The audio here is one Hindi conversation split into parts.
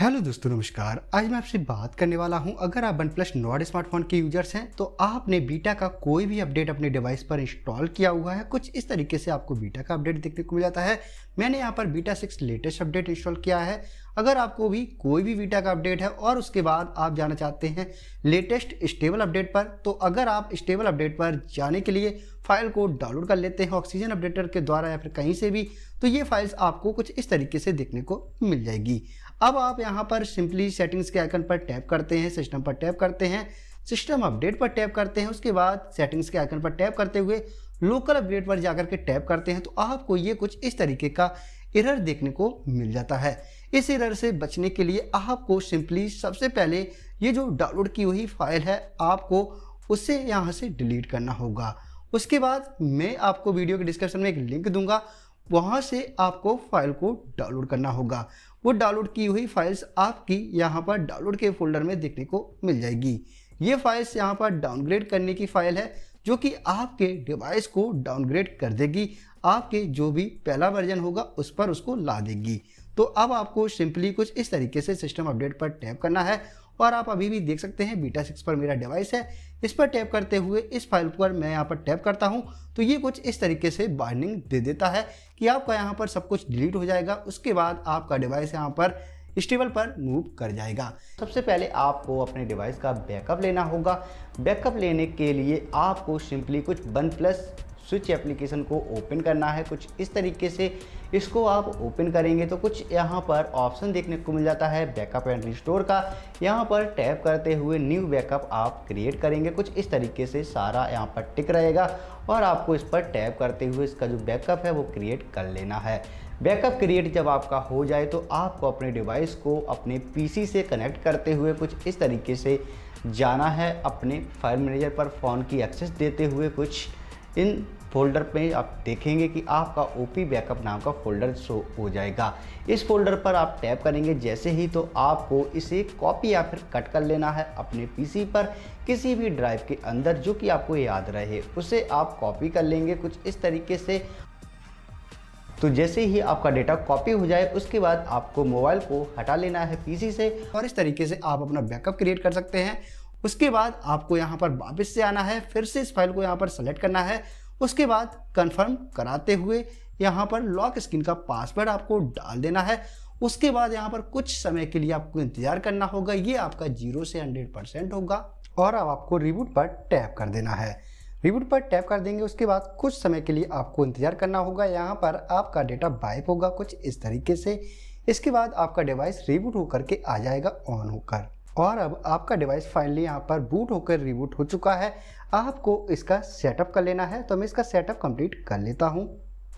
हेलो दोस्तों, नमस्कार। आज मैं आपसे बात करने वाला हूं, अगर आप OnePlus Nord स्मार्टफोन के यूजर्स हैं तो आपने बीटा का कोई भी अपडेट अपने डिवाइस पर इंस्टॉल किया हुआ है। कुछ इस तरीके से आपको बीटा का अपडेट देखने को मिल जाता है। मैंने यहां पर बीटा 6 लेटेस्ट अपडेट इंस्टॉल किया है। अगर आपको भी कोई भी बीटा का अपडेट है और उसके बाद आप जाना चाहते हैं लेटेस्ट स्टेबल अपडेट पर, तो अगर आप स्टेबल अपडेट पर जाने के लिए फाइल को डाउनलोड कर लेते हैं ऑक्सीजन अपडेटर के द्वारा या फिर कहीं से भी, तो ये फाइल्स आपको कुछ इस तरीके से देखने को मिल जाएगी। अब आप यहाँ पर सिंपली सेटिंग्स के आइकन पर टैप करते हैं, सिस्टम पर टैप करते हैं, सिस्टम अपडेट पर टैप करते हैं। उसके बाद सेटिंग्स के आइकन पर टैप करते हुए लोकल अपडेट पर जाकर के टैप करते हैं, तो आपको ये कुछ इस तरीके का एरर देखने को मिल जाता है। इस एरर से बचने के लिए आपको सिंपली सबसे पहले ये जो डाउनलोड की हुई फाइल है आपको उसे यहाँ से डिलीट करना होगा। उसके बाद मैं आपको वीडियो के डिस्क्रिप्शन में एक लिंक दूंगा, वहाँ से आपको फाइल को डाउनलोड करना होगा। वो डाउनलोड की हुई फाइल्स आपकी यहाँ पर डाउनलोड के फोल्डर में देखने को मिल जाएगी। ये फाइल्स यहाँ पर डाउनग्रेड करने की फाइल है जो कि आपके डिवाइस को डाउनग्रेड कर देगी, आपके जो भी पहला वर्जन होगा उस पर उसको ला देगी। तो अब आपको सिंपली कुछ इस तरीके से सिस्टम अपडेट पर टैप करना है और आप अभी भी देख सकते हैं बीटा 6 पर मेरा डिवाइस है। इस पर टैप करते हुए इस फाइल पर मैं यहाँ पर टैप करता हूँ तो ये कुछ इस तरीके से वार्निंग दे देता है कि आपका यहाँ पर सब कुछ डिलीट हो जाएगा। उसके बाद आपका डिवाइस यहाँ पर स्टेबल पर मूव कर जाएगा। सबसे पहले आपको अपने डिवाइस का बैकअप लेना होगा। बैकअप लेने के लिए आपको सिंपली कुछ OnePlus स्विच एप्लीकेशन को ओपन करना है। कुछ इस तरीके से इसको आप ओपन करेंगे तो कुछ यहाँ पर ऑप्शन देखने को मिल जाता है बैकअप एंड रिस्टोर का। यहाँ पर टैप करते हुए न्यू बैकअप आप क्रिएट करेंगे। कुछ इस तरीके से सारा यहाँ पर टिक रहेगा और आपको इस पर टैप करते हुए इसका जो बैकअप है वो क्रिएट कर लेना है। बैकअप क्रिएट जब आपका हो जाए तो आपको अपने डिवाइस को अपने पीसी से कनेक्ट करते हुए कुछ इस तरीके से जाना है। अपने फाइल मैनेजर पर फ़ोन की एक्सेस देते हुए कुछ इन फोल्डर पे आप देखेंगे कि आपका ओपी बैकअप नाम का फोल्डर शो हो जाएगा। इस फोल्डर पर आप टैप करेंगे जैसे ही तो आपको इसे कॉपी या फिर कट कर लेना है अपने पीसी पर किसी भी ड्राइव के अंदर जो कि आपको याद रहे, उसे आप कॉपी कर लेंगे कुछ इस तरीके से। तो जैसे ही आपका डेटा कॉपी हो जाए उसके बाद आपको मोबाइल को हटा लेना है पीसी से और इस तरीके से आप अपना बैकअप क्रिएट कर सकते हैं। उसके बाद आपको यहाँ पर वापस से आना है, फिर से इस फाइल को यहाँ पर सेलेक्ट करना है। उसके बाद कंफर्म कराते हुए यहाँ पर लॉक स्क्रीन का पासवर्ड आपको डाल देना है। उसके बाद यहाँ पर कुछ समय के लिए आपको इंतजार करना होगा। ये आपका 0 से 100% होगा और अब आपको रिबूट पर टैप कर देना है। रिबूट पर टैप कर देंगे उसके बाद कुछ समय के लिए आपको इंतजार करना होगा। यहाँ पर आपका डेटा वाइप होगा कुछ इस तरीके से। इसके बाद आपका डिवाइस रिबूट होकर के आ जाएगा ऑन होकर और अब आपका डिवाइस फाइनली यहाँ पर बूट होकर रिबूट हो चुका है। आपको इसका सेटअप कर लेना है, तो मैं इसका सेटअप कंप्लीट कर लेता हूँ।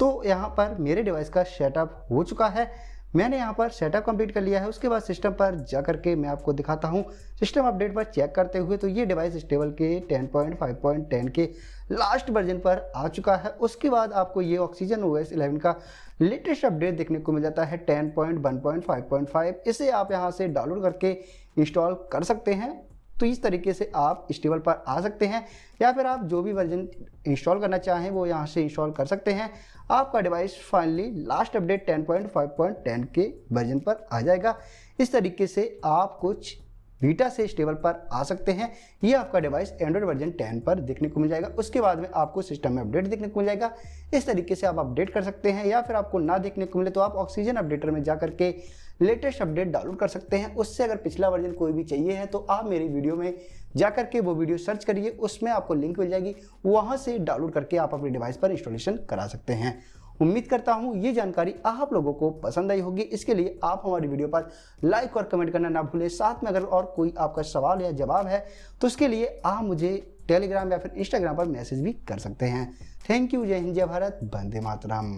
तो यहाँ पर मेरे डिवाइस का सेटअप हो चुका है, मैंने यहाँ पर सेटअप कंप्लीट कर लिया है। उसके बाद सिस्टम पर जा करके मैं आपको दिखाता हूँ सिस्टम अपडेट पर चेक करते हुए तो ये डिवाइस स्टेबल के 10.5.10 के लास्ट वर्जन पर आ चुका है। उसके बाद आपको ये ऑक्सीजन OS 11 का लेटेस्ट अपडेट देखने को मिल जाता है 10.1.5.5। इसे आप यहाँ से डाउनलोड करके इंस्टॉल कर सकते हैं। तो इस तरीके से आप स्टेबल पर आ सकते हैं या फिर आप जो भी वर्जन इंस्टॉल करना चाहें वो यहाँ से इंस्टॉल कर सकते हैं। आपका डिवाइस फाइनली लास्ट अपडेट 10.5.10 के वर्जन पर आ जाएगा। इस तरीके से आप कुछ बीटा से स्टेबल पर आ सकते हैं। ये आपका डिवाइस एंड्रॉइड वर्जन 10 पर देखने को मिल जाएगा। उसके बाद में आपको सिस्टम में अपडेट देखने को मिल जाएगा। इस तरीके से आप अपडेट कर सकते हैं या फिर आपको ना देखने को मिले तो आप ऑक्सीजन अपडेटर में जा करके लेटेस्ट अपडेट डाउनलोड कर सकते हैं। उससे अगर पिछला वर्जन कोई भी चाहिए है तो आप मेरी वीडियो में जा करके वो वीडियो सर्च करिए, उसमें आपको लिंक मिल जाएगी, वहाँ से डाउनलोड करके आप अपने डिवाइस पर इंस्टॉलेशन करा सकते हैं। उम्मीद करता हूँ ये जानकारी आप लोगों को पसंद आई होगी। इसके लिए आप हमारी वीडियो पर लाइक और कमेंट करना ना भूलें। साथ में अगर और कोई आपका सवाल या जवाब है तो उसके लिए आप मुझे टेलीग्राम या फिर इंस्टाग्राम पर मैसेज भी कर सकते हैं। Thank you. जय हिंद, जय भारत, वंदे मातरम।